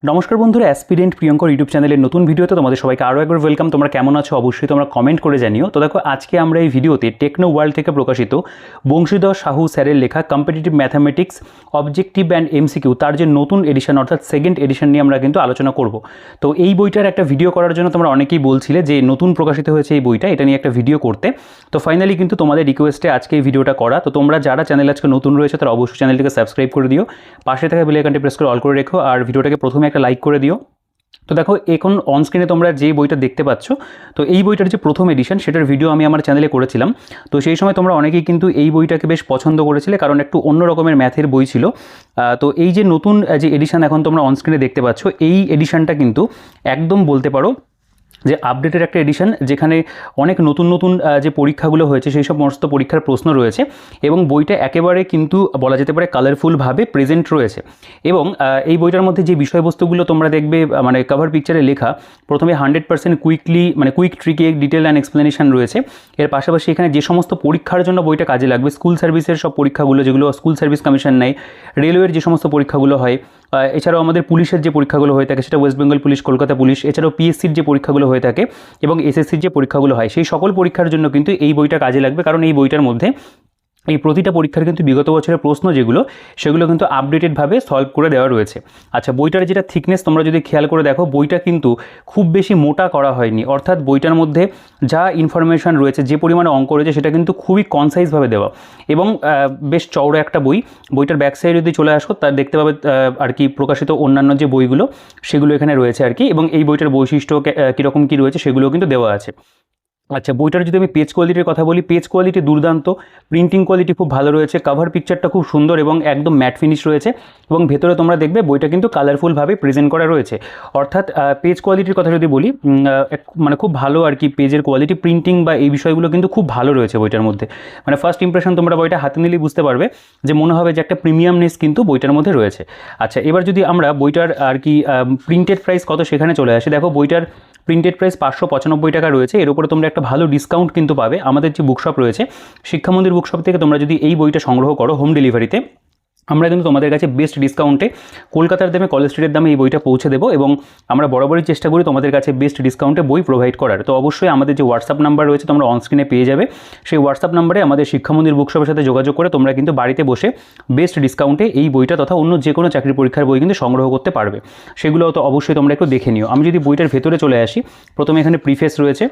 নমস্কার বন্ধুরা, aspirant Priyankar YouTube চ্যানেলের নতুন ভিডিওতে তোমাদের সবাইকে আরও একবার ওয়েলকাম। তোমরা কেমন আছো অবশ্যই তোমরা কমেন্ট করে জানিও। তো দেখো, আজকে আমরা এই ভিডিওতে টেকনো ওয়ার্ল্ড থেকে প্রকাশিত বংশীধর সাহু স্যারের লেখা competitive mathematics objective and MCQ তার যে নতুন এডিশন অর্থাৎ সেকেন্ড এডিশন নিয়ে আমরা কিন্তু আলোচনা করব। তো এই বইটার একটা ভিডিও করার জন্য তোমরা অনেকেই বলছিলে যে নতুন প্রকাশিত হয়েছে এই বইটা, এটা নিয়ে একটা ভিডিও করতে। তো ফাইনালি কিন্তু তোমাদের রিকোয়েস্টে আজকে এই ভিডিওটা করা। তো তোমরা যারা চ্যানেল আজকে নতুন রয়েছে তারা অবশ্যই চ্যানেলটিকে সাবস্ক্রাইব করে দিও, পাশে থাকা বেল আইকনটি প্রেস করে অল করে রেখো, আর ভিডিওটাকে প্রথমে একটা লাইক করে দিও। তো দেখো, এখন অনস্ক্রিনে তোমরা যে বইটা দেখতে পাচ্ছ, তো এই বইটার যে প্রথম এডিশন সেটার ভিডিও আমি আমার চ্যানেলে করেছিলাম। তো সেই সময় তোমরা অনেকেই কিন্তু এই বইটাকে বেশ পছন্দ করেছিলে, কারণ একটু অন্য রকমের ম্যাথের বই ছিল। তো এই যে নতুন যে এডিশন এখন তোমরা অনস্ক্রিনে দেখতে পাচ্ছ, এই এডিশনটা কিন্তু একদম বলতে পারো যে আপডেটের একটা এডিশন, যেখানে অনেক নতুন নতুন যে পরীক্ষাগুলো হয়েছে সেই সমস্ত পরীক্ষার প্রশ্ন রয়েছে, এবং বইটা একেবারে কিন্তু বলা যেতে পারে কালারফুলভাবে প্রেজেন্ট রয়েছে। এবং এই বইটার মধ্যে যে বিষয়বস্তুগুলো তোমরা দেখবে মানে কভার পিকচারে লেখা, প্রথমে 100% কুইক ট্রিকে ডিটেল অ্যান্ড এক্সপ্লেনেশন রয়েছে। এর পাশাপাশি এখানে যে সমস্ত পরীক্ষার জন্য বইটা কাজে লাগবে, স্কুল সার্ভিসের সব পরীক্ষাগুলো যেগুলো স্কুল সার্ভিস কমিশন নেয়, রেলওয়ের যে সমস্ত পরীক্ষাগুলো হয়, এছাড়াও আমাদের পুলিশের যে পরীক্ষাগুলো হয়ে থাকে সেটা West Bengal police, Kolkata police, এছাড়াও পিএসসির যে পরীক্ষাগুলো হয়ে থাকে এবং এসএসসির যে পরীক্ষাগুলো হয়, সেই সকল পরীক্ষার জন্য কিন্তু এই বইটা কাজে লাগবে। কারণ এই বইটার মধ্যে এই প্রতিটা পরীক্ষার কিন্তু বিগত বছরের প্রশ্ন যেগুলো সেগুলো কিন্তু আপডেটেডভাবে সলভ করে দেওয়া রয়েছে। আচ্ছা, বইটার যেটা থিকনেস তোমরা যদি খেয়াল করে দেখো, বইটা কিন্তু খুব বেশি মোটা করা হয়নি, অর্থাৎ বইটার মধ্যে যা ইনফরমেশান রয়েছে, যে পরিমাণে অঙ্ক রয়েছে সেটা কিন্তু খুবই কনসাইজভাবে দেওয়া এবং বেশ চওড়া একটা বই। বইটার ব্যাক সাইডে যদি চলে আসো, তার দেখতে পাবে আর কি প্রকাশিত অন্যান্য যে বইগুলো সেগুলো এখানে রয়েছে আর কি, এবং এই বইটার বৈশিষ্ট্য কীরকম কী রয়েছে সেগুলোও কিন্তু দেওয়া আছে। আচ্ছা, বইটার যদি আমি পেজ কোয়ালিটির কথা বলি, পেজ কোয়ালিটি দুর্দান্ত, প্রিন্টিং কোয়ালিটি খুব ভালো রয়েছে, কভার পিকচারটা খুব সুন্দর এবং একদম ম্যাট ফিনিশ রয়েছে, এবং ভেতরে তোমরা দেখবে বইটা কিন্তু কালারফুলভাবে প্রেজেন্ট করা রয়েছে। অর্থাৎ পেজ কোয়ালিটির কথা যদি বলি, মানে খুব ভালো আর কি পেজের কোয়ালিটি, প্রিন্টিং বা এই বিষয়গুলো কিন্তু খুব ভালো রয়েছে বইটার মধ্যে। মানে ফার্স্ট ইমপ্রেশন তোমরা বইটা হাতে নিলেই বুঝতে পারবে যে মনে হবে যে একটা প্রিমিয়ামনেস কিন্তু বইটার মধ্যে রয়েছে। আচ্ছা, এবার যদি আমরা বইটার আর কি প্রিন্টেড প্রাইস কত সেখানে চলে আসি, দেখো বইটার প্রিন্টেড প্রাইস 595 টাকা রয়েছে। এর উপরে তোমরা একটা ভালো ডিসকাউন্ট কিন্তু পাবে। আমাদের যে বুকশপ রয়েছে শিক্ষামন্দির বুকশপ থেকে তোমরা যদি এই বইটা সংগ্রহ করো হোম ডেলিভারিতে, আমরা কিন্তু তোমাদের কাছে বেস্ট ডিসকাউন্টে কলকাতার দামে, কলেজ স্ট্রিটের দামে এই বইটা পৌঁছে দেবো, এবং আমরা বরাবরই চেষ্টা করি তোমাদের কাছে বেস্ট ডিসকাউন্টে বই প্রোভাইড করার। তো অবশ্যই আমাদের যে হোয়াটসঅ্যাপ নাম্বার রয়েছে তোমরা অনস্ক্রিনে পেয়ে যাবে, সেই হোয়াটসঅ্যাপ নাম্বারে আমাদের শিক্ষামন্দির বুকশপের সাথে যোগাযোগ করে তোমরা কিন্তু বাড়িতে বসে বেস্ট ডিসকাউন্টে এই বইটা তথা অন্য যে কোনো চাকরি পরীক্ষার বই কিন্তু সংগ্রহ করতে পারবে। সেগুলো তো অবশ্যই তোমরা একটু দেখে নিও। আমি যদি বইটার ভেতরে চলে আসি, প্রথমে এখানে প্রিফেস রয়েছে,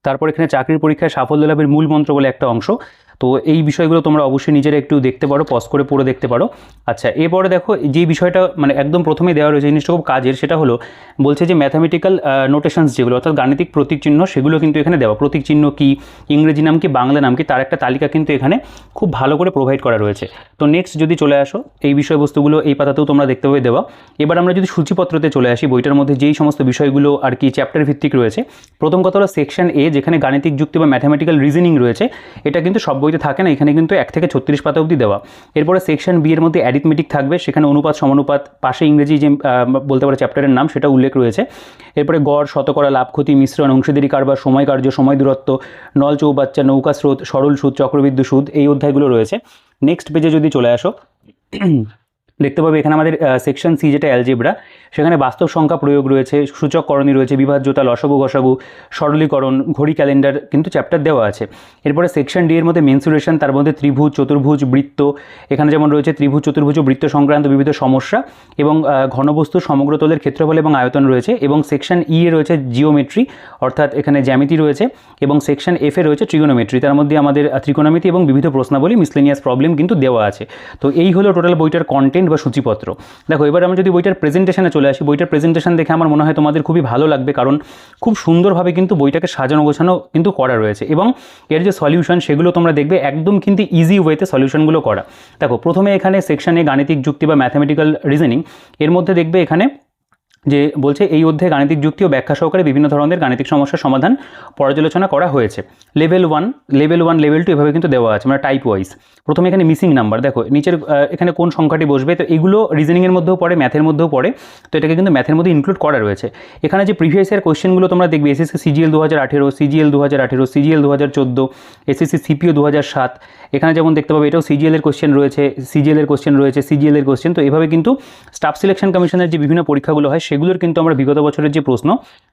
তারপর এখানে চাকরির পরীক্ষায় সাফল্য লাভের মূল মন্ত্র বলে একটা অংশ। তো এই বিষয়গুলো তোমরা অবশ্যই নিজেরা একটু দেখতে পারো, পজ করে পড়ে দেখতে পারো। আচ্ছা, এরপরে দেখো যে বিষয়টা মানে একদম প্রথমেই দেওয়া রয়েছে, জিনিসটা খুব কাজের, সেটা হলো বলছে যে ম্যাথামেটিক্যাল নোটেশনস যেগুলো অর্থাৎ গাণিতিক প্রতীক চিহ্ন, সেগুলো কিন্তু এখানে দেওয়া। প্রতীক চিহ্ন কি, ইংরেজি নাম কি, বাংলা নাম কি, তার একটা তালিকা কিন্তু এখানে খুব ভালো করে প্রোভাইড করা রয়েছে। তো নেক্সট যদি চলে আসো, এই বিষয়বস্তুগুলো এই পাতাতেও তোমরা দেখতে পাবে দেওয়া। এবার আমরা যদি সূচিপত্রতে চলে আসি, বইটার মধ্যে যেই সমস্ত বিষয়গুলো আর কি চ্যাপ্টার ভিত্তিক রয়েছে, প্রথম কথা হলো সেকশন এ, যেখানে গাণিতিক যুক্তি বা ম্যাথামেটিক্যাল রিজনিং রয়েছে। এটা কিন্তু সব বইতে থাকে না, এখানে কিন্তু 1 থেকে 36 পাতা অবধি দেওয়া। এরপরে সেকশন বি এর মধ্যে অ্যারিথমেটিক থাকবে, সেখানে অনুপাত সমানুপাত, পাশে ইংরেজি যে বলতে পারে চ্যাপ্টারের নাম সেটা উল্লেখ রয়েছে। এরপরে গড়, শতকরা, লাভ ক্ষতি, মিশ্রণ, অংশীদারি কারবার, সময় কার্য, সময় দূরত্ব, নল চৌবাচ্চা, নৌকা স্রোত, সরল সুদ, চক্রবৃদ্ধি সুদ, এই অধ্যায়গুলো রয়েছে। নেক্সট পেজে যদি চলে আসো, দেখতে পাবে এখানে আমাদের সেকশন সি যেটা অ্যালজেব্রা, সেখানে বাস্তব সংখ্যা প্রয়োগ রয়েছে, সূচক করণী রয়েছে, বিভাজ্যতা, লসাগু গসাগু, সরলীকরণ, ঘড়ি ক্যালেন্ডার কিন্তু চ্যাপ্টার দেওয়া আছে। এরপরে সেকশন ডি এর মধ্যে মেনসুরেশন, তার মধ্যে ত্রিভুজ, চতুর্ভুজ, বৃত্ত, এখানে যেমন রয়েছে ত্রিভুজ, চতুর্ভুজ ও বৃত্ত সংক্রান্ত বিবিধ সমস্যা, এবং ঘনবস্তুর সমগ্র তলের ক্ষেত্রফল এবং আয়তন রয়েছে। এবং সেকশন ই এ রয়েছে জিওমেট্রি, অর্থাৎ এখানে জ্যামিতি রয়েছে, এবং সেকশন এফ এ রয়েছে ট্রিগোনোমেট্রি, তার মধ্যে আমাদের ত্রিকোণমিতি এবং বিবিধ প্রশ্নাবলী, মিসলেনিয়াস প্রবলেম কিন্তু দেওয়া আছে। তো এই হলো টোটাল বইটার কন্টেন্ট বা সূচিপত্র। দেখো, এবার আমরা যদি বইটার প্রেজেন্টেশনে চলে আসি, বইটার প্রেজেন্টেশন দেখে আমার মনে হয় তোমাদের খুবই ভালো লাগবে, কারণ খুব সুন্দরভাবে কিন্তু বইটাকে সাজানো গোছানো কিন্তু করা রয়েছে, এবং এর যে সলিউশন সেগুলো তোমরা দেখবে একদম কিন্তু ইজি ওয়েতে সলিউশনগুলো করা। দেখো, প্রথমে এখানে সেকশনে গাণিতিক যুক্তি বা ম্যাথামেটিক্যাল রিজনিং, এর মধ্যে দেখবে এখানে যে বলছে এই অধ্যায়ে গাণিতিক যুক্তি ও ব্যাখ্যা সহকারে বিভিন্ন ধরনের গাণিতিক সমস্যার সমাধান পর্যালোচনা করা হয়েছে। লেভেল 1, লেভেল 2 এভাবে কিন্তু দেওয়া আছে, মানে টাইপ ওয়াইজ। প্রথমে এখানে মিসিং নাম্বার দেখো নিচের এখানে কোন সংখ্যাটি বসবে, তো এগুলো রিজনিংয়ের মধ্যেও পড়ে, ম্যাথের মধ্যেও পড়ে, তো এটাকে কিন্তু ম্যাথের মধ্যে ইনক্লুড করা রয়েছে। এখানে যে প্রিভিয়াস ইয়ার কোয়েশ্চেনগুলো তোমরা দেখবে, SSC CGL 2018, CGL 2018, CGL 2014, SSC CPO 2007, এখানে যেমন দেখতে পাবে এটাও সিজিএল এর কোয়েশ্চেন রয়েছে, সিজিএল এর কোয়েশ্চেন রয়েছে, সিজিএল এর কোয়েশ্চেন। তো এভাবে কিন্তু স্টাফ সিলেকশন কমিশনের যে বিভিন্ন পরীক্ষাগুলো হয় সেগুলোর কিন্তু আমরা বিগত বছরের যে প্রশ্ন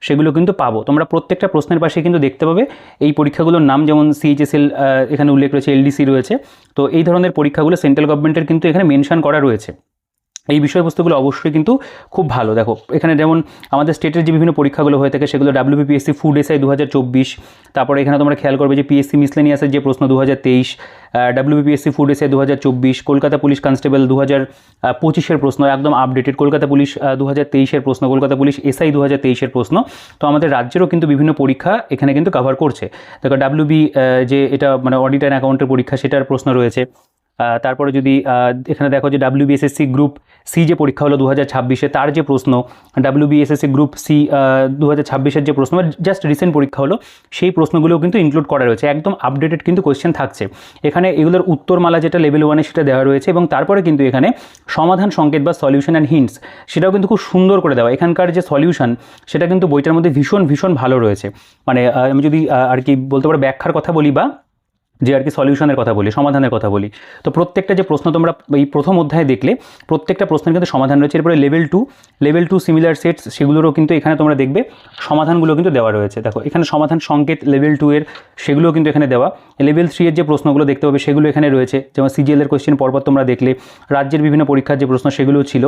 সেগুলো কিন্তু পাবো। তোমরা প্রত্যেকটা প্রশ্নের পাশে কিন্তু দেখতে পাবে এই পরীক্ষাগুলোর নাম, যেমন সিএইচএসএল এখানে উল্লেখ রয়েছে, এলডিসি রয়েছে। তো এই ধরনের পরীক্ষাগুলো সেন্ট্রাল গভর্নমেন্টের কিন্তু এখানে মেনশন করা রয়েছে। এই বিষয়বস্তুগুলো অবশ্যই কিন্তু খুব ভালো। দেখো এখানে যেমন আমাদের স্টেটের যে বিভিন্ন পরীক্ষাগুলো হয়ে থাকে সেগুলো WBPSC ফুড এসআই 2024, তারপরে এখানে তোমরা খেয়াল করবে যে পিএসসি মিসলেনিয়াসের যে প্রশ্ন 2023, WBPSC food SI 2024, Kolkata police constable 2025-এর প্রশ্ন একদম আপডেটেড, কলকাতা পুলিশ 2023-এর প্রশ্ন, কলকাতা পুলিশ এসআই 2023-এর প্রশ্ন। তো আমাদের রাজ্যেরও কিন্তু বিভিন্ন পরীক্ষা এখানে কিন্তু কভার করছে। দেখো WB যে এটা মানে অডিট অ্যান্ড অ্যাকাউন্টের পরীক্ষা সেটার প্রশ্ন রয়েছে। তারপরে যদি এখানে দেখো যে WBSSC গ্রুপ সি যে পরীক্ষা হলো 2026-এ তার যে প্রশ্ন, WBSSC গ্রুপ সি 2026-এর যে প্রশ্ন জাস্ট রিসেন্ট পরীক্ষা হলো সেই প্রশ্নগুলোও কিন্তু ইনক্লুড করা রয়েছে, একদম আপডেটেড কিন্তু কোয়েশ্চেন থাকছে এখানে। এগুলোর উত্তরমালা যেটা লেভেল 1-এ সেটা দেওয়া রয়েছে, এবং তারপরে কিন্তু এখানে সমাধান সংকেত বা সলিউশন অ্যান্ড হিন্টস সেটাও কিন্তু খুব সুন্দর করে দেওয়া। এখানকার যে সলিউশন সেটা কিন্তু বইটার মধ্যে ভীষণ ভীষণ ভালো রয়েছে। মানে আমি যদি আর কি বলতে পারো ব্যাখ্যার কথা বলি বা যে আর কি সলিউশনের কথা বলি, সমাধানের কথা বলি, তো প্রত্যেকটা যে প্রশ্ন তোমরা এই প্রথম অধ্যায়ে দেখলে প্রত্যেকটা প্রশ্নের কিন্তু সমাধান রয়েছে। এরপরে লেভেল টু সিমিলার সেটস সেগুলোরও কিন্তু এখানে তোমরা দেখবে সমাধানগুলো কিন্তু দেওয়া রয়েছে। দেখো এখানে সমাধান সংকেত লেভেল 2 এর সেগুলোও কিন্তু এখানে দেওয়া। লেভেল 3 এর যে প্রশ্নগুলো দেখতে পাবে সেগুলো এখানে রয়েছে, যেমন সিজিএল এর কোয়েশ্চেন পরপর তোমরা দেখলে, রাজ্যের বিভিন্ন পরীক্ষার যে প্রশ্ন সেগুলোও ছিল।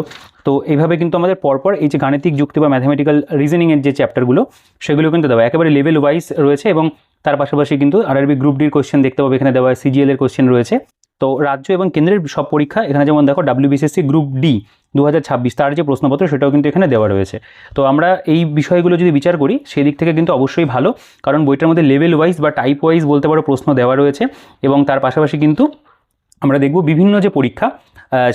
তো এইভাবে কিন্তু আমাদের পরপর এই যে গাণিতিক যুক্তি বা ম্যাথমেটিক্যাল রিজনিংয়ের যে চ্যাপ্টারগুলো সেগুলো কিন্তু দেওয়া একেবারে লেভেল ওয়াইজ রয়েছে, এবং তার পাশাপাশি কিন্তু আরআরবি গ্রুপ ডির কোয়েশ্চেন দেখতে পাবে এখানে দেওয়া, সিজিএল এর কোয়েশ্চেন রয়েছে। তো রাজ্য এবং কেন্দ্রের সব পরীক্ষা এখানে যেমন দেখো WBCSC গ্রুপ ডি 2026 তার যে প্রশ্নপত্র সেটাও কিন্তু এখানে দেওয়া রয়েছে। তো আমরা এই বিষয়গুলো যদি বিচার করি সেই দিক থেকে কিন্তু অবশ্যই ভালো, কারণ বইটার মধ্যে লেভেল ওয়াইজ বা টাইপ ওয়াইজ বলতে পারো প্রশ্ন দেওয়া রয়েছে, এবং তার পাশাপাশি কিন্তু আমরা দেখব বিভিন্ন যে পরীক্ষা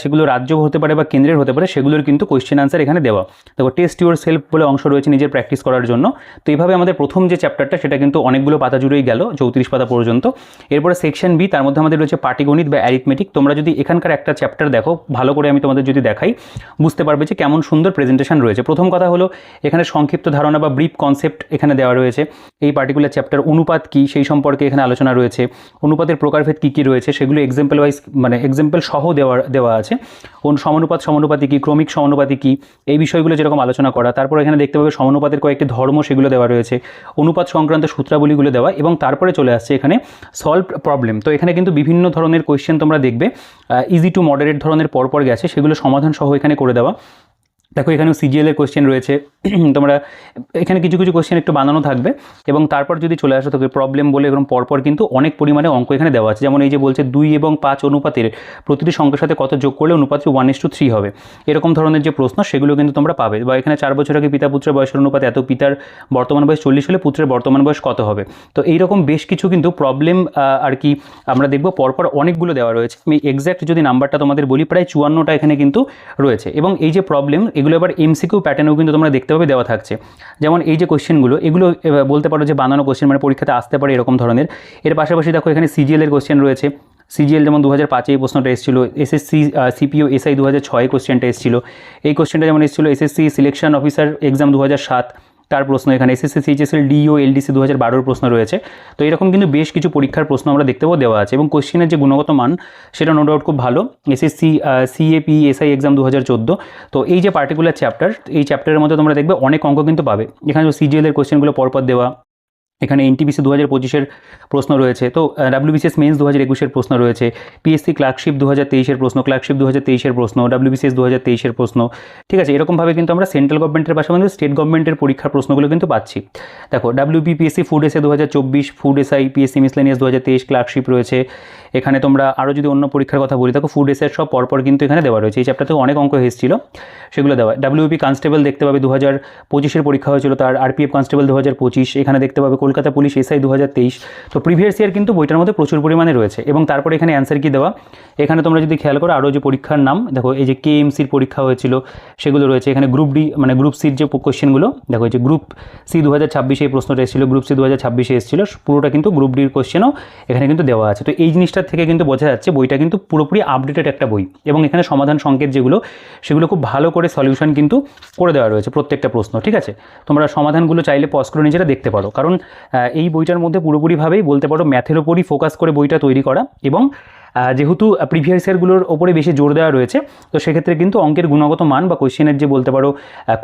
সেগুলো রাজ্য হতে পারে বা কেন্দ্রের হতে পারে সেগুলোর কিন্তু কোয়েশ্চেন আনসার এখানে দেওয়া। দেখো টেস্ট ইউর সেলফ বলে অংশ রয়েছে নিজের প্র্যাকটিস করার জন্য। তো এইভাবে আমাদের প্রথম যে চ্যাপ্টারটা সেটা কিন্তু অনেকগুলো পাতা জুড়েই গেল, 34 পাতা পর্যন্ত। এরপরে সেকশন বি, তার মধ্যে আমাদের রয়েছে পাটিগণিত বা অ্যারিথমেটিক। তোমরা যদি এখানকার একটা চ্যাপ্টার দেখো ভালো করে, আমি তোমাদের যদি দেখাই বুঝতে পারবে যে কেমন সুন্দর প্রেজেন্টেশন রয়েছে। প্রথম কথা হলো এখানে সংক্ষিপ্ত ধারণা বা ব্রিফ কনসেপ্ট এখানে দেওয়া রয়েছে। এই পার্টিকুলার চ্যাপ্টার অনুপাত কী সেই সম্পর্কে এখানে আলোচনা রয়েছে, অনুপাতের প্রকারভেদ কী কী রয়েছে সেগুলো এক্সাম্পল ওয়াইজ মানে এক্সাম্পল সহ দেওয়া আছে। সমানুপাতি কী, ক্রমিক সমানুপাতি কী, এই বিষয়গুলো যেরকম আলোচনা করা। তারপর এখানে দেখতে পাবে সমানুপাতের কয়েকটি ধর্ম সেগুলো দেওয়া রয়েছে, অনুপাত সংক্রান্ত সূত্রাবলীগুলো দেওয়া, এবং তারপরে চলে আসছে এখানে সলভ প্রবলেম। তো এখানে কিন্তু বিভিন্ন ধরনের কোয়েশ্চেন তোমরা দেখবে ইজি টু মডারেট ধরনের পরপর গেছে, সেগুলো সমাধান সহ এখানে করে দেওয়া। দেখো এখানেও সিজিএল এর কোয়েশ্চেন রয়েছে, তোমরা এখানে কিছু কিছু কোয়েশ্চেন একটু বানানো থাকবে, এবং তারপর যদি চলে আসো তোকে প্রবলেম বলে এরকম পরপর কিন্তু অনেক পরিমাণে অঙ্ক এখানে দেওয়া আছে। যেমন এই যে বলছে 2 এবং 5 অনুপাতের প্রতিটি সংখ্যার সাথে কত যোগ করলে অনুপাতটি 1:3 হবে, এরকম ধরনের যে প্রশ্ন সেগুলো কিন্তু তোমরা পাবে। বা এখানে 4 বছর আগে পিতা পুত্রের বয়সের অনুপাত এত, পিতার বর্তমান বয়স 40 হলে পুত্রের বর্তমান বয়স কত হবে। তো এইরকম বেশ কিছু কিন্তু প্রবলেম আর কি আমরা দেখব পরপর অনেকগুলো দেওয়া রয়েছে। আমি এক্স্যাক্ট যদি নাম্বারটা তোমাদের বলি প্রায় 54টা এখানে কিন্তু রয়েছে, এবং এই যে প্রবলেম এগুলো এবার এমসিকিউ প্যাটার্নেও কিন্তু তোমরা দেখতে পাবে দেওয়া থাকছে। যেমন এই যে কোশ্চেনগুলো এগুলো বলতে পারো যে বানানো কোশ্চেন, মানে পরীক্ষাতে আসতে পারে এরকম ধরনের। এর পাশাপাশি দেখো এখানে সিজিএল এর কোশ্চেন রয়েছে, সিজিএল যেমন 2005 এই প্রশ্নটা এসেছিল, এসএসসি সিপিও এসআই 2006 কোশ্চেনটা এসেছিল, এই কোশ্চেনটা যেমন এসেছিল এসএসসি সিলেকশন অফিসার এক্সাম 2007 তার প্রশ্ন, এখানে এসএসসি সিএইচএসএল ডিও এলডিসি 2012 প্রশ্ন রয়েছে। তো এরকম কিন্তু বেশ কিছু পরীক্ষার প্রশ্ন আমরা দেখতে পাবো দেওয়া আছে, এবং কোশ্চেনের যে গুণগত মান সেটা নো ডাউট খুব ভালো। SSC CAP SI exam 2014। তো এই যে পার্টিকুলার চ্যাপ্টার, এই চ্যাপ্টারের মধ্যে তোমরা দেখবে অনেক অঙ্ক কিন্তু পাবে। এখানে সিজিএল এর কোশ্চেনগুলো পরপর দেওয়া, এখানে এনটিপিসি 2025-এর প্রশ্ন রয়েছে, তো WBCS মেন্স 2021-এর প্রশ্ন রয়েছে, পিএসসি ক্লার্কশিপ 2023-এর প্রশ্ন, ক্লার্কশিপ 2023-এর প্রশ্ন, WBCS 2023-এর প্রশ্ন। ঠিক আছে, এরকমভাবে কিন্তু আমরা সেন্ট্রাল গভর্নমেন্টের পাশাপাশি স্টেট গভর্নমেন্টের পরীক্ষার প্রশ্নগুলো কিন্তু পাচ্ছি। দেখো WBPSC food SI 2024, food SI PSC miscellaneous 2023 clerkship রয়েছে। এখানে তোমরা আরও যদি অন্য পরীক্ষার কথা বলি দেখো ফুড এসআই সব পরপর কিন্তু এখানে দেওয়া রয়েছে। এই চ্যাপ্টার থেকে অনেক অঙ্ক এসেছিল সেগুলো দেওয়া। WBP কনস্টেবল দেখতে পাবে 2025-এর পরীক্ষা হয়েছিল, তার RPF কনস্টেবল 2025। এখানে দেখতে পাবে কলকাতা পুলিশ এসআই 2023। তো প্রিভিয়াস ইয়ার কিন্তু বইটার মধ্যে প্রচুর পরিমাণে রয়েছে। এবং তারপরে এখানে অ্যান্সার কি দেওয়া, এখানে তোমরা যদি খেয়াল করো আরও যে পরীক্ষার নাম দেখো, এই যে কেএমসির পরীক্ষা হয়েছিল সেগুলো রয়েছে এখানে। গ্রুপ ডি মানে গ্রুপ সির যে কোশ্চেনগুলো দেখো, এই যে গ্রুপ সি 2026 এই প্রশ্নটা এসেছিলো, গ্রুপ সি 2026 এসেছিলো, পুরোটা কিন্তু গ্রুপ ডির কোশ্চেনও এখানে কিন্তু দেওয়া আছে। তো এই জিনিসটার থেকে কিন্তু বোঝা যাচ্ছে বইটা কিন্তু পুরোপুরি আপডেটেড একটা বই। এবং এখানে সমাধান সংকেত যেগুলো সেগুলো খুব ভালো করে সলিউশন কিন্তু করে দেওয়া রয়েছে প্রত্যেকটা প্রশ্ন, ঠিক আছে। তোমরা সমাধানগুলো চাইলে পজ করে নিজেরা দেখতে পারো, কারণ এই বইটার মধ্যে পুরোপুরিভাবেই বলতে পারো ম্যাথের ওপরই ফোকাস করে বইটা তৈরি করা। এবং যেহেতু প্রিভিয়াস ইয়ারগুলোর ওপরে বেশি জোর দেওয়া রয়েছে, তো সেক্ষেত্রে কিন্তু অঙ্কের গুণগত মান বা কোয়েশ্চেনের যে বলতে পারো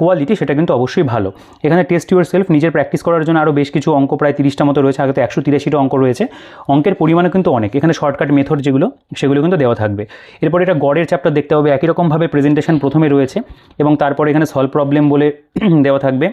কোয়ালিটি সেটা কিন্তু অবশ্যই ভালো। এখানে টেস্ট ইউর সেলফ নিজের প্র্যাকটিস করার জন্য আরও বেশ কিছু অঙ্ক, প্রায় 30টা মতো রয়েছে, আগে তো 183টা অঙ্ক রয়েছে। অঙ্কের পরিমাণও কিন্তু অনেক। এখানে শর্টকাট মেথড যেগুলো সেগুলো কিন্তু দেওয়া থাকবে। এরপরে এটা গড়ের চ্যাপ্টার দেখতে হবে, একই রকমভাবে প্রেজেন্টেশন প্রথমে রয়েছে এবং তারপরে এখানে সলভ প্রবলেম বলে দেওয়া থাকবে।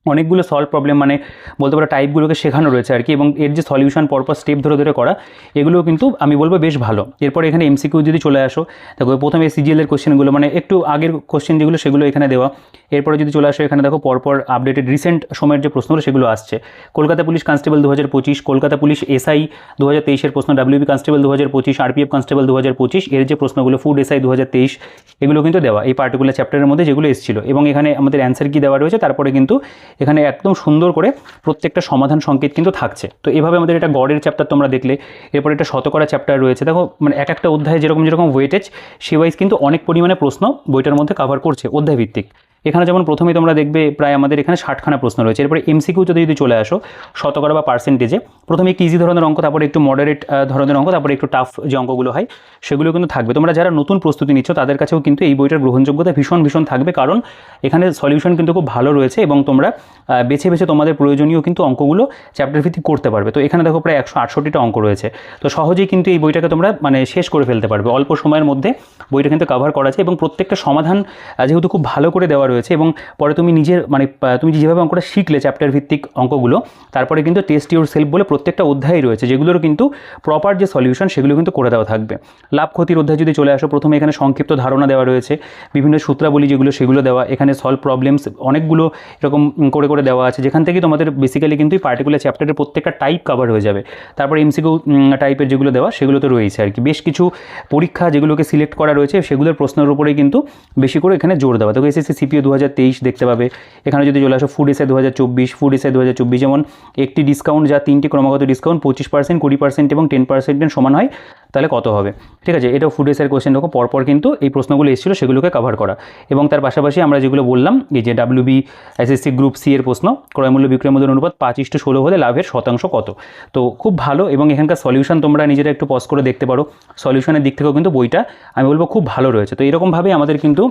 অনেকগুলো সলভ প্রবলেম মানে বলতে পারো টাইপগুলোকে শেখানো রয়েছে আর কি, এবং এর যে সলিউশন পরপর স্টেপ ধরে ধরে করা, এগুলোও কিন্তু আমি বলবো বেশ ভালো। এরপর এখানে এমসিকিউ যদি চলে আসো, দেখো প্রথমে সিজিএলের কোশ্চেনগুলো মানে একটু আগের কোশ্চেন যেগুলো সেগুলো এখানে দেওয়া। এরপরে যদি চলে আসো এখানে দেখো পরপর আপডেটেড রিসেন্ট সময়ের যে প্রশ্নগুলো সেগুলো আসছে। Kolkata police constable 2025, Kolkata police SI 2023 প্রশ্ন, ডাব্লিউবি কনস্টেবল 2025, আরপিএফ কনস্টেবল 2025 এর যে প্রশ্নগুলো, ফুড এসআই 2023, এগুলো কিন্তু দেওয়া এই পার্টিকুলার চ্যাপ্টারের মধ্যে যেগুলো এসেছিল। এবং এখানে আমাদের অ্যান্সার কি দেওয়া রয়েছে, তারপরে কিন্তু এখানে একদম সুন্দর করে প্রত্যেকটা সমাধান সংকেত কিন্তু থাকছে। তো এভাবে আমাদের এটা গড়ের চ্যাপ্টার তোমরা দেখলে। এরপর এটা শতকরা চ্যাপ্টার রয়েছে, দেখো মানে এক একটা অধ্যায়ে যেরকম যেরকম ওয়েটেজ সে ওয়াইজ কিন্তু অনেক পরিমাণে প্রশ্ন বইটার মধ্যে কভার করছে অধ্যায় ভিত্তিক। এখানে যেমন প্রথমেই তোমরা দেখবে প্রায় আমাদের এখানে 60খানা প্রশ্ন রয়েছে। এরপরে এমসিকিউতে যদি চলে আসো শতকরা বা পার্সেন্টেজে, প্রথমে একটু ইজি ধরনের অঙ্ক, তারপরে একটু মডারেট ধরনের অঙ্ক, তারপরে একটু টাফ যে অঙ্কগুলো হয় সেগুলো কিন্তু থাকবে। তোমরা যারা নতুন প্রস্তুতি নিচ্ছ তাদের কাছেও কিন্তু এই বইটার গ্রহণযোগ্যতা ভীষণ ভীষণ থাকবে, কারণ এখানে সলিউশন কিন্তু খুব ভালো রয়েছে এবং তোমরা বেছে বেছে তোমাদের প্রয়োজনীয় কিন্তু অঙ্কগুলো চ্যাপ্টার ভিত্তিক করতে পারবে। তো এখানে দেখো প্রায় 168টা অঙ্ক রয়েছে। তো সহজেই কিন্তু এই বইটাকে তোমরা মানে শেষ করে ফেলতে পারবে অল্প সময়ের মধ্যে। বইটা কিন্তু কভার করা আছে এবং প্রত্যেকটা সমাধান যেহেতু খুব ভালো করে দেওয়া রয়েছে, এবং পরে তুমি নিজের মানে তুমি যেভাবে অঙ্কটা শিখলে চ্যাপ্টার ভিত্তিক অঙ্কগুলো, তারপরে কিন্তু টেস্ট ইউর সেলফ বলে প্রত্যেকটা অধ্যায় রয়েছে যেগুলোর কিন্তু প্রপার যে সলিউশন সেগুলো কিন্তু করে দেওয়া থাকবে। লাভ ক্ষতির অধ্যায় যদি চলে আসো, প্রথমে এখানে সংক্ষিপ্ত ধারণা দেওয়া রয়েছে, বিভিন্ন সূত্রাবলী যেগুলো সেগুলো দেওয়া, এখানে সলভ প্রবলেমস অনেকগুলো এরকম করে করে দেওয়া আছে, যেখান থেকে তোমাদের বেসিক্যালি কিন্তু এই পার্টিকুলার চ্যাপ্টারের প্রত্যেকটা টাইপ কভার হয়ে যাবে। তারপর এমসিকিউ টাইপের যেগুলো দেওয়া সেগুলো তো রয়েছে আর কি। বেশ কিছু পরীক্ষা যেগুলোকে সিলেক্ট করা রয়েছে সেগুলোর প্রশ্নের উপরেই কিন্তু বেশি করে এখানে জোর দেওয়া। তো এসএসসি সিপিও 2023 দেখতে পাবে। এখানে যদি চলে আসো ফুড এসআই 2024, ফুড এসআই 2024 যেমন একটি ডিসকাউন্ট যা 3টি ক্রমাগত ডিসকাউন্ট 25%, 20% এবং 10% সমান হয় তাহলে কত হবে, ঠিক আছে। এটাও ফুড এসআইয়ের কোশ্চেন দেখো পরপর কিন্তু এই প্রশ্নগুলো এসেছিলো সেগুলোকে কভার করা। এবং তার পাশাপাশি আমরা যেগুলো বললাম এই যে ডাব্লিউবি এসএসসি গ্রুপ সি এর প্রশ্ন, ক্রয়মূল্য বিক্রয় মূল্যের অনুপাত 5:16 হলে লাভের শতাংশ কত। তো খুব ভালো, এবং এখানকার সলিউশন তোমরা নিজেরা একটু পজ করে দেখতে পারো। সলিউশনের দিক থেকেও কিন্তু বইটা আমি বলবো খুব ভালো রয়েছে। তো এরকমভাবে আমাদের কিন্তু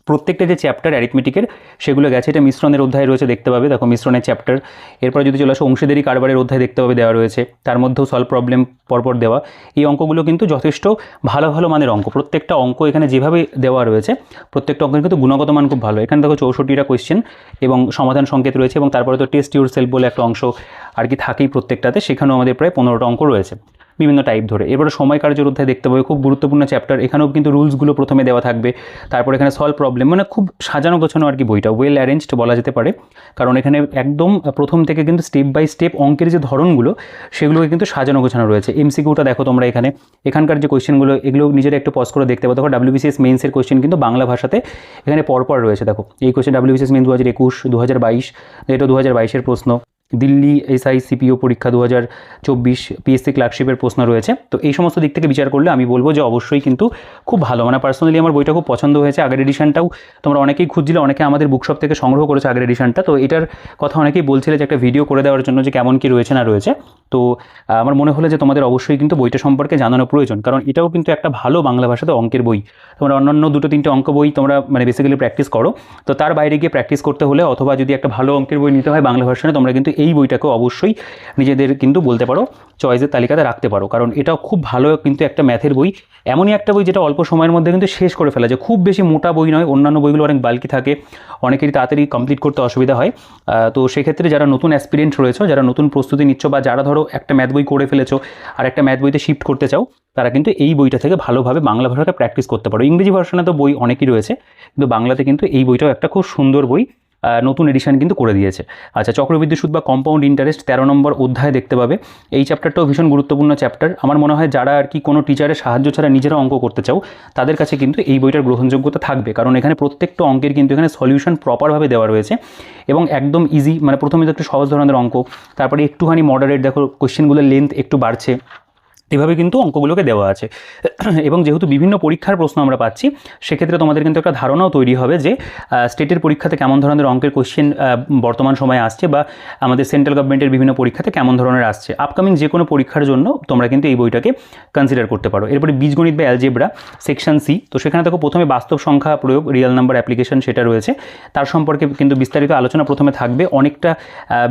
প্রত্যেকটা যে চ্যাপ্টার অ্যারিথমেটিকের সেগুলো গেছে। এটা মিশ্রণের অধ্যায় রয়েছে দেখতে পাবে, দেখো মিশ্রণের চ্যাপ্টার। এরপরে যদি চলে আসো অংশীদারি কারবারের অধ্যায় দেখতে পাবে দেওয়া রয়েছে, তার মধ্যেও সলভ প্রবলেম পরপর দেওয়া। এই অঙ্কগুলো কিন্তু যথেষ্ট ভালো ভালো মানের অঙ্ক, প্রত্যেকটা অঙ্ক এখানে যেভাবে দেওয়া রয়েছে প্রত্যেকটা অঙ্কের কিন্তু গুণগত মান খুব ভালো। এখানে দেখো 64টা কোয়েশ্চেন এবং সমাধান সংকেত রয়েছে, এবং তারপরে তো টেস্ট ইউর সেলফ বলে একটা অংশ আর কি থাকেই প্রত্যেকটাতে, সেখানেও আমাদের প্রায় 15টা অঙ্ক রয়েছে বিভিন্ন টাইপ ধরে। এরপরে সময় কার্যের অধ্যায় দেখতে পাবে, খুব গুরুত্বপূর্ণ চ্যাপ্টার। এখানেও কিন্তু রুলসগুলো প্রথমে দেওয়া থাকবে, তারপর এখানে সলভ প্রবলেম, মানে খুব সাজানো গোছানো আর কি বইটা, ওয়েল অ্যারেঞ্জড বলা যেতে পারে। কারণ এখানে একদম প্রথম থেকে কিন্তু স্টেপ বাই স্টেপ অঙ্কের যে ধরনগুলো সেগুলোকে কিন্তু সাজানো গোছানো রয়েছে। এমসিকিউটা দেখো তোমরা এখানে, এখানকার যে কোয়েশ্চেনগুলো এগুলো নিজেরা একটু পজ করে দেখতে পাবো। দেখো ডাব্লিউবিসিএস মেইন্সের কোয়েশ্চেন কিন্তু বাংলা ভাষাতে এখানে পরপর রয়েছে। দেখো এই কোয়েশ্চেন ডাব্লিউবিসিএস মেইন্স 2021, 2022, এটা 2022-এর প্রশ্ন। দিল্লি এসআই সিপিও পরীক্ষা 2024, পিএসসি ক্লার্কশিপের প্রশ্ন রয়েছে। তো এই সমস্ত দিক থেকে বিচার করলে আমি বলবো যে অবশ্যই কিন্তু খুব ভালো, মানে পার্সোনালি আমার বইটা খুব পছন্দ হয়েছে। আগের এডিশনটাও তোমরা অনেকেই খুঁজছিলে, অনেকে আমাদের বুকশপ থেকে সংগ্রহ করেছে আগের এডিশনটা। তো এটার কথা অনেকেই বলছিলে যে একটা ভিডিও করে দেওয়ার জন্য যে কেমন কী রয়েছে না রয়েছে। তো আমার মনে হলো যে তোমাদের অবশ্যই কিন্তু বইটা সম্পর্কে জানানো প্রয়োজন, কারণ এটাও কিন্তু একটা ভালো বাংলা ভাষাতে অঙ্কের বই। তোমরা অন্যান্য 2-3টে অঙ্ক বই তোমরা মানে বেসিক্যালি প্র্যাকটিস করো, তো তার বাইরে গিয়ে প্র্যাকটিস করতে হলে অথবা যদি একটা ভালো অঙ্কের বই নিতে হয় বাংলা ভার্সনে, তোমরা কিন্তু এই বইটাকেও অবশ্যই নিজেদের কিন্তু বলতে পারো চয়েসের তালিকাতে রাখতে পারো, কারণ এটাও খুব ভালো কিন্তু একটা ম্যাথের বই। এমনই একটা বই যেটা অল্প সময়ের মধ্যে কিন্তু শেষ করে ফেলা যায়, খুব বেশি মোটা বই নয়। অন্যান্য বইগুলো অনেক বাল্কি থাকে, অনেকেরই তাড়াতাড়ি কমপ্লিট করতে অসুবিধা হয়। তো সেক্ষেত্রে যারা নতুন অ্যাসপিরেন্ট রয়েছে, যারা নতুন প্রস্তুতি নিচ্ছ, বা যারা ধরো একটা ম্যাথ বই করে ফেলেছো আর একটা ম্যাথ বইতে শিফট করতে চাও, তারা কিন্তু এই বইটা থেকে ভালোভাবে বাংলা ভাষাটা প্র্যাকটিস করতে পারো। ইংরেজি ভার্সনে তো বই অনেকই রয়েছে, কিন্তু বাংলাতে কিন্তু এই বইটাও একটা খুব সুন্দর বই, নতুন এডিশন কিন্তু করে দিয়েছে। আচ্ছা, চক্রবৃদ্ধি সুদ বা কম্পাউন্ড ইন্টারেস্ট 13 নম্বর অধ্যায় দেখতে পাবে। এই চ্যাপ্টারটাও ভীষণ গুরুত্বপূর্ণ চ্যাপ্টার। আমার মনে হয় যারা আর কি কোনো টিচারের সাহায্য ছাড়া নিজেরা অঙ্ক করতে চাও তাদের কাছে কিন্তু এই বইটার গ্রহণযোগ্যতা থাকবে, কারণ এখানে প্রত্যেকটা অঙ্কের কিন্তু এখানে সলিউশন প্রপারভাবে দেওয়া রয়েছে এবং একদম ইজি, মানে প্রথমে তো একটু সহজ ধরনের অঙ্ক, তারপরে একটুখানি মডারেট, দেখো কোশ্চেনগুলোর লেন্থ একটু বাড়ছে, এভাবে কিন্তু অঙ্কগুলোকে দেওয়া আছে। এবং যেহেতু বিভিন্ন পরীক্ষার প্রশ্ন আমরা পাচ্ছি, সেক্ষেত্রে তোমাদের কিন্তু একটা ধারণাও তৈরি হবে যে স্টেটের পরীক্ষাতে কেমন ধরনের অঙ্কের কোশ্চেন বর্তমান সময়ে আসছে, বা আমাদের সেন্ট্রাল গভর্নমেন্টের বিভিন্ন পরীক্ষাতে কেমন ধরনের আসছে। আপকামিং যে কোনো পরীক্ষার জন্য তোমরা কিন্তু এই বইটাকে কনসিডার করতে পারো। এরপরে বীজগণিত বা অ্যালজেব্রা সেকশন সি, তো সেখানে দেখো প্রথমে বাস্তব সংখ্যা প্রয়োগ, রিয়েল নাম্বার অ্যাপ্লিকেশন সেটা রয়েছে, তার সম্পর্কে কিন্তু বিস্তারিত আলোচনা প্রথমে থাকবে। অনেকটা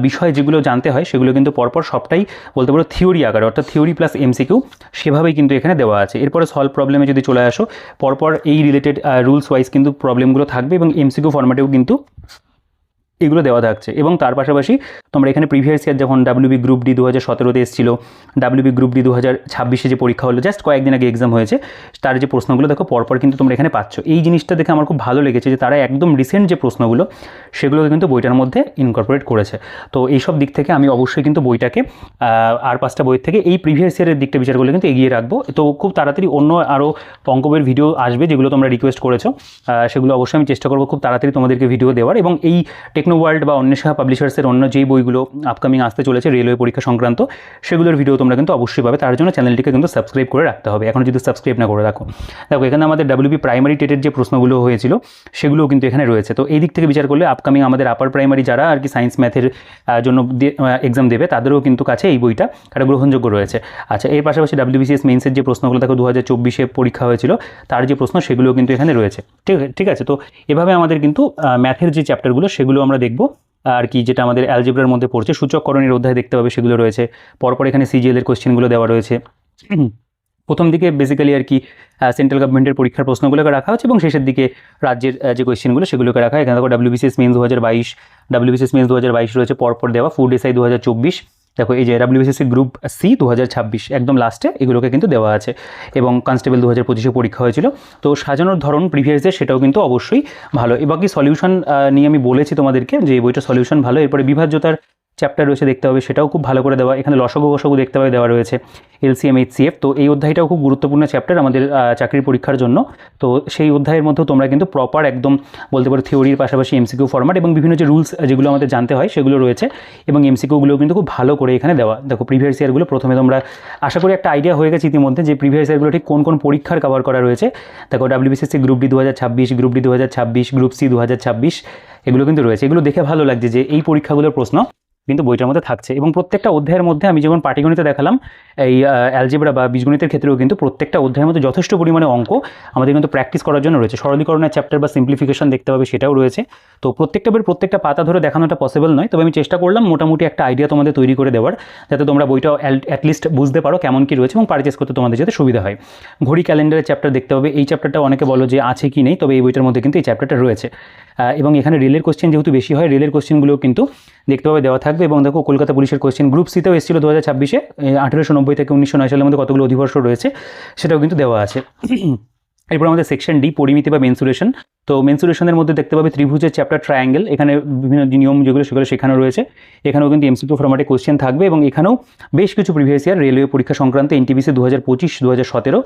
বিষয় যেগুলো জানতে হয় সেগুলো কিন্তু পরপর সবটাই বলতে পারো থিওরি আকারে, অর্থাৎ থিওরি প্লাস এমসিকিউ সেভাবেই কিন্তু এখানে দেওয়া আছে। এরপরে সলভ প্রবলেমে যদি চলে আসো, পরপর এই রিলেটেড রুলস ওয়াইজ কিন্তু প্রবলেমগুলো থাকবে এবং এমসিকিউ ফরম্যাটেও কিন্তু এগুলো দেওয়া থাকছে। এবং তার পাশাপাশি তোমরা এখানে প্রিভিয়াস ইয়ার যখন ডাব্লিউবি গ্রুপ ডি 2017-তে এসেছিলো, ডাব্লিউবি গ্রুপ ডি 2026-এ যে পরীক্ষা হলো, জাস্ট কয়েকদিন আগে এক্সাম হয়েছে, তার যে প্রশ্নগুলো দেখো পরপর কিন্তু তোমরা এখানে পাচ্ছ। এই জিনিসটা দেখে আমার খুব ভালো লেগেছে যে তারা একদম রিসেন্ট যে প্রশ্নগুলো সেগুলোকে কিন্তু বইটার মধ্যে ইনকর্পোরেট করেছে। তো এইসব দিক থেকে আমি অবশ্যই কিন্তু বইটাকে আর 5টা বইয়ের থেকে এই প্রিভিয়াস ইয়ারের দিকটা বিচার করলে কিন্তু এগিয়ে রাখবো। তো খুব তাড়াতাড়ি অন্য আরও অঙ্ক বইয়ের ভিডিও আসবে যেগুলো তোমরা রিকোয়েস্ট করেছো, সেগুলো অবশ্যই আমি চেষ্টা করবো খুব তাড়াতাড়ি তোমাদেরকে ভিডিও দেওয়ার। এবং এই টেকনো ওয়ার্ল্ড বা অন্বেষা পাবলিশার্সের অন্য যেই বইগুলো আপকামিং আসতে চলেছে রেলওয়ে পরীক্ষা সংক্রান্ত, সেগুলোর ভিডিও তোমরা কিন্তু অবশ্যই পাবে। তার জন্য চ্যানেলটিকে কিন্তু সাবস্ক্রাইব করে রাখতে হবে, এখন যদি সাবস্ক্রাইব না করে রাখো। দেখো এখানে আমাদের ডাব্লিউবি প্রাইমারি টেটের যে প্রশ্নগুলো হয়েছিল সেগুলোও কিন্তু এখানে রয়েছে। তো এই দিক থেকে বিচার করলে আপকামিং আমাদের আপার প্রাইমারি যারা আর কি সায়েন্স ম্যাথের জন্য এক্সাম দেবে তাদেরও কিন্তু কাছে এই বইটা একটা গ্রহণযোগ্য রয়েছে। আচ্ছা, এর পাশাপাশি ডাব্লিউবিসিএস মেইনসের যে প্রশ্নগুলো দেখো 2024-এ পরীক্ষা হয়েছিল তার যে প্রশ্ন সেগুলোও কিন্তু এখানে রয়েছে। ঠিক আছে। তো এভাবে আমাদের কিন্তু ম্যাথের যে চ্যাপ্টারগুলো সেগুলো আমরা দেখব আর কি, যেটা আমাদের অ্যালজেব্রার মধ্যে পড়ছে। সূচককরণের অধ্যায় দেখতে পাবে, সেগুলো রয়েছে। পরপর এখানে সিজিএলের কোশ্চেনগুলো দেওয়া রয়েছে। প্রথম দিকে বেসিক্যালি আর কি সেন্ট্রাল গভর্নমেন্টের পরীক্ষার প্রশ্নগুলোকে রাখা হচ্ছে এবং শেষের দিকে রাজ্যের যে কোয়েশ্চেনগুলো সেগুলোকে রাখা হয়। এখানে দেখো ডাব্লিউবিসিএস মেন্স 2022, ডাব্লিউবিসিএস মেন্স 2022 রয়েছে পরপর দেওয়া। ফুড এসআই 2024, দেখো এই যে ডাব্লিউবিসিএস গ্রুপ সি 2026 একদম লাস্টে এগুলোকে কিন্তু দেওয়া আছে। এবং কনস্টেবল 2025-এ পরীক্ষা হয়েছিল। তো সাজানোর ধরন প্রিভিয়াস ডে সেটাও কিন্তু অবশ্যই ভালো। এবার কি সলিউশন নিয়ে আমি বলেছি তোমাদেরকে যে এই বইটা সলিউশন ভালো। এরপরে বিভাজ্যতার চ্যাপ্টার রয়েছে দেখতে হবে, সেটাও খুব ভালো করে দেওয়া। এখানে লসগু গসগু দেখতে পাবে দেওয়া রয়েছে, এলসিএম এইচসিএফ। তো এই অধ্যায়টাও খুব গুরুত্বপূর্ণ চ্যাপ্টার আমাদের চাকরির পরীক্ষার জন্য। তো সেই অধ্যায়ের মধ্যেও তোমরা কিন্তু প্রপার একদম বলতে পারো থিওরির পাশাপাশি এমসিকিউ ফরম্যাট এবং বিভিন্ন যে রুলস যেগুলো আমাদের জানতে হয় সেগুলো রয়েছে এবং এমসিকিউগুলোও কিন্তু খুব ভালো করে এখানে দেওয়া। দেখো প্রিভিয়াস ইয়ারগুলো প্রথমে তোমরা আশা করি একটা আইডিয়া হয়ে গেছে ইতিমধ্যে যে প্রিভিয়াস ইয়ারগুলো ঠিক কোন কোন পরীক্ষার কভার করা রয়েছে। দেখো WBCSC group D 2026, group D 2026, group C 2026 এগুলো কিন্তু রয়েছে। এগুলো দেখে ভালো লাগছে যে এই পরীক্ষাগুলোর প্রশ্ন কিন্তু বইটার মধ্যে থাকছে। এবং প্রত্যেকটা অধ্যায়ের মধ্যে আমি যেমন পাটিগণিতে দেখালাম, এই অ্যালজেব্রা বা বীজগণিতের ক্ষেত্রেও কিন্তু প্রত্যেকটা অধ্যায়ের মধ্যে যথেষ্ট পরিমাণে অঙ্ক আমাদের কিন্তু প্র্যাকটিস করার জন্য রয়েছে। সরলীকরণের চ্যাপ্টার বা সিম্পলিফিকেশন দেখতে পাবে, সেটাও রয়েছে। তো প্রত্যেকটা বইয়ের প্রত্যেকটা পাতা ধরে দেখানোটা পসিবল নয়, তবে আমি চেষ্টা করলাম মোটামুটি একটা আইডিয়া তোমাদের তৈরি করে দেওয়ার, যাতে তোমরা বইটা অ্যাটলিস্ট বুঝতে পারো কেমন কী রয়েছে এবং পারচেস করতে তোমাদের যাতে সুবিধা হয়। ঘড়ি ক্যালেন্ডারের চ্যাপ্টার দেখতে পাবে, এই চ্যাপ্টারটা অনেকে বলো যে আছে কি নেই, তবে এই বইটার মধ্যে কিন্তু এই চ্যাপ্টারটা রয়েছে। এবং এখানে রেলের কোশ্চেন যেহেতু বেশি হয়, রেলের কোশ্চেনগুলোও কিন্তু দেখতে পাবে দেওয়া থাকবে। এবং দেখো কলকাতা পুলিশের কোশ্চেন গ্রুপ সিতেও এসেছিল 2026-এ, 1890 থেকে 1909 সালের মধ্যে কতগুলো অধিবর্ষ রয়েছে সেটাও কিন্তু দেওয়া আছে। এরপর আমাদের সেকশন ডি পরিমিতি বা মেনসুরেশন। তো মেনসুরেশনের মধ্যে দেখতে পাবে ত্রিভুজের চ্যাপ্টার ট্রায়াঙ্গেল, এখানে বিভিন্ন নিয়ম যেগুলো সেগুলো শেখানো রয়েছে। এখানেও কিন্তু এমসিকিউ ফরম্যাটে কোশ্চেন থাকবে এবং এখানেও বেশ কিছু প্রিভিয়াস ইয়ার রেলওয়ে পরীক্ষা সংক্রান্ত এনটিপিসি 2025, 2017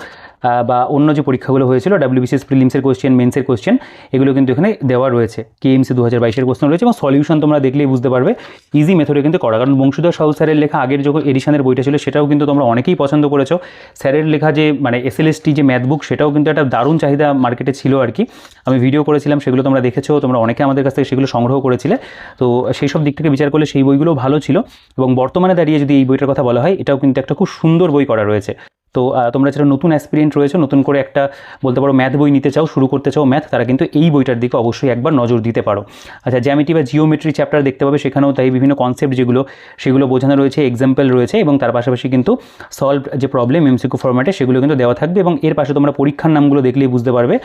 বা অন্য যে পরীক্ষাগুলো হয়েছিল ডাব্লিউবিসিএস প্রিলিমসের কোশ্চেন, মেন্সের কোশ্চেন এগুলো কিন্তু এখানে দেওয়া রয়েছে। কেএমসি 2022-এর প্রশ্ন রয়েছে এবং সলিউশন তোমরা দেখলেই বুঝতে পারবে ইজি মেথডে কিন্তু করা, কারণ বংশীধর সাহু স্যারের লেখা আগের যে এডিশনের বইটা ছিল সেটাও কিন্তু তোমরা অনেকেই পছন্দ করেছো। স্যারের লেখা যে মানে এসএলএসটি যে ম্যাথ বুক সেটাও কিন্তু একটা দারুণ চাহিদা মার্কেটে ছিল আর কি। আমি ভিডিও করেছিলাম, সেগুলো তোমরা দেখেছো, তোমরা অনেকে আমাদের কাছ থেকে সেগুলো সংগ্রহ করেছিলে। তো সেই সব দিক থেকে বিচার করলে সেই বইগুলো ভালো ছিল এবং বর্তমানে দাঁড়িয়ে যদি এই বইটার কথা বলা হয় এটাও কিন্তু একটা খুব সুন্দর বই করা রয়েছে। তো তোমরা যারা নতুন অ্যাসপিরিয়েন্ট রয়েছে, নতুন করে একটা বলতে পারো ম্যাথ বই নিতে চাও, শুরু করতে চাও ম্যাথ, তারা কিন্তু এই বইটার দিকে অবশ্যই একবার নজর দিতে পারো। আচ্ছা, জ্যামিতি বা জিওমেট্রি চ্যাপ্টার দেখতে পাবে, সেখানেও তাই বিভিন্ন কনসেপ্ট যেগুলো সেগুলো বোঝানো রয়েছে, এক্সাম্পল রয়েছে এবং তার পাশাপাশি কিন্তু সলভ যে প্রবলেম এমসিকিউ ফরম্যাটে সেগুলো কিন্তু দেওয়া থাকবে। এবং এর পাশে তোমরা পরীক্ষার নামগুলো দেখলেই বুঝতে পারবে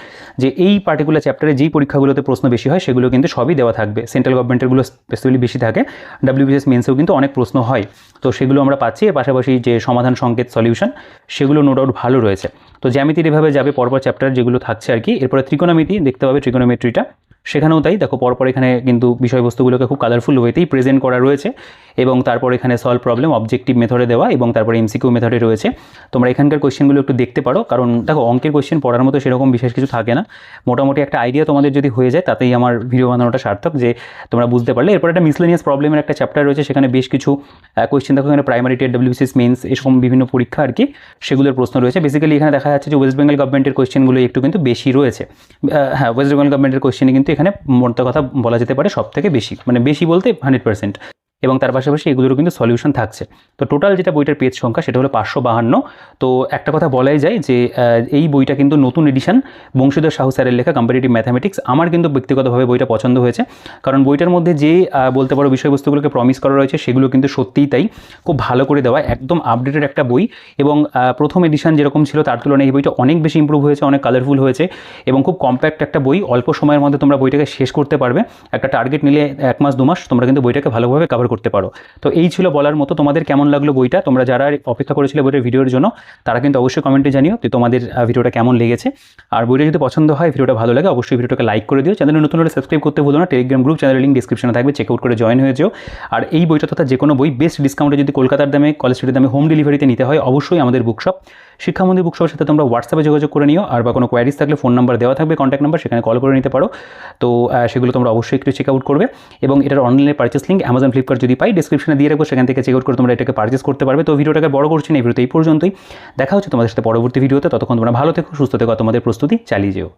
যে এই পার্টিকুলার চ্যাপ্টারে যেই পরীক্ষাগুলোতে প্রশ্ন বেশি হয় সেগুলো কিন্তু সবই দেওয়া থাকবে। সেন্ট্রাল গভর্নমেন্টেরগুলো স্পেশালি বেশি থাকে, ডাব্লিউবিসিএস মেন্সেও কিন্তু অনেক প্রশ্ন হয়, তো সেগুলো আমরা পাচ্ছি। এর পাশাপাশি যে সমাধান সংকেত সলিউশন সেগুলো নো ডাউট ভালো রয়েছে। তো জ্যামিতির এভাবে যাবে পরপর চ্যাপ্টার যেগুলো থাকছে আর কি। এরপরে ত্রিকোণমিতি দেখতে পাবে, ট্রিকোনোমেট্রিটা সেখানেও তাই দেখো পরপর এখানে কিন্তু বিষয়বস্তুগুলোকে খুব কালারফুল ওয়েতেই প্রেজেন্ট করা রয়েছে এবং তারপর এখানে সলভ প্রবলেম অবজেক্টিভ মেথডে দেওয়া এবং তারপরে এমসিকিউ মেথডে রয়েছে। তোমরা এখানকার কোয়েশ্চেনগুলো একটু দেখতে পারো, কারণ দেখো অঙ্কের কোয়েশ্চেন পড়ার মতো সেরকম বিশেষ কিছু থাকে না, মোটামুটি একটা আইডিয়া তোমাদের যদি হয়ে যায় তাতেই আমার ভিডিও বানানোটা সার্থক, যে তোমরা বুঝতে পারলে। এরপর একটা মিসলেনিয়াস প্রবলেমের একটা চ্যাপ্টার রয়েছে, সেখানে বেশ কিছু কোয়েশ্চেন দেখো এখানে প্রাইমারি টেট, WBCS মেন্স এরকম বিভিন্ন পরীক্ষা আর কি সেগুলোর প্রশ্ন রয়েছে। বেসিক্যালি এখানে দেখা যাচ্ছে যে ওয়েস্ট বেঙ্গল গভর্নমেন্টের কোয়েশ্চেনগুলো একটু কিন্তু বেশি রয়েছে। হ্যাঁ, ওয়েস্ট বেঙ্গল গভর্নমেন্টের কোয়েশ্চেনই কিন্তু এখানে মোট কথা বলা যেতে পারে সব থেকে বেশি, মানে বেশি বলতে 100%, এবং তার পাশাপাশি এগুলোরও কিন্তু সলিউশন থাকছে। তো টোটাল যেটা বইটার পেজ সংখ্যা সেটা হলো 552। তো একটা কথা বলাই যায় যে এই বইটা কিন্তু নতুন এডিশন বংশীধর সাহু স্যারের লেখা কম্পিটিটিভ ম্যাথামেটিক্স। আমার কিন্তু ব্যক্তিগতভাবে বইটা পছন্দ হয়েছে, কারণ বইটার মধ্যে যে বলতে পারো বিষয়বস্তুগুলোকে প্রমিস করা রয়েছে সেগুলো কিন্তু সত্যিই তাই, খুব ভালো করে দেওয়া, একদম আপডেটেড একটা বই। এবং প্রথম এডিশন যেরকম ছিল তার তুলনায় এই বইটা অনেক বেশি ইম্প্রুভ হয়েছে, অনেক কালারফুল হয়েছে এবং খুব কম্প্যাক্ট একটা বই। অল্প সময়ের মধ্যে তোমরা বইটাকে শেষ করতে পারবে, একটা টার্গেট নিলে 1 মাস 2 মাস তোমরা কিন্তু বইটাকে ভালোভাবে কভার করতে পারো। তো এই ছিল বলার মতো। তোমাদের কেমন লাগলো বইটা, তোমরা যারা অপেক্ষা করেছিলে বইটার ভিডিওর জন্য তারা কিন্তু অবশ্যই কমেন্টে জানিও যে তোমাদের ভিডিওটা কেমন লেগেছে। আর বইটা যদি পছন্দ হয়, ভিডিওটা ভালো লাগে, অবশ্যই ভিডিওটাকে লাইক করে দিও। চ্যানেলে নতুন হলে সাবস্ক্রাইব করতে ভুলো না। টেলিগ্রাম গ্রুপ চ্যানেলের লিঙ্ক ডিসক্রিপশনে থাকবে, চেক আউট করে জয়েন হয়ে যেও। আর এই বইটা তথা যে কোনো বই বেস্ট ডিসকাউন্টে যদি কলকাতার দামে, কলেজ স্ট্রিটের দামে হোম ডেলিভারিতে নিতে হয়, অবশ্যই আমাদের বুকশপ শিক্ষামন্দির বুকশপের সাথে তোমরা হোয়াটসঅ্যাপে যোগাযোগ করে নিও। আর বা কোনো কোয়ারিজ থাকলে ফোন নাম্বার দেওয়া থাকবে, কন্ট্যাক্ট নাম্বার, সেখানে কল করে নিতে পারো। তো সেগুলো তোমরা অবশ্যই একটু চেক আউট করবে। এবং এটার অনলাইনে পারচেস লিঙ্ক অ্যামাজন, ফ্লিপকার্ট যদি পাই ডিসক্রিপশনে দিয়ে রাখবো, সেখান থেকে চেক আউট করে তোমরা এটাকে পারচেস করতে পারবে। তো ভিডিওটাকে বড় করছি না, এই ভিডিওতে এই পর্যন্তই। দেখা হচ্ছে তোমাদের সাথে পরবর্তী ভিডিওতে। ততক্ষণ তোমরা ভালো থেকো, সুস্থ থেকো, তোমাদের প্রস্তুতি চালিয়ে যেও।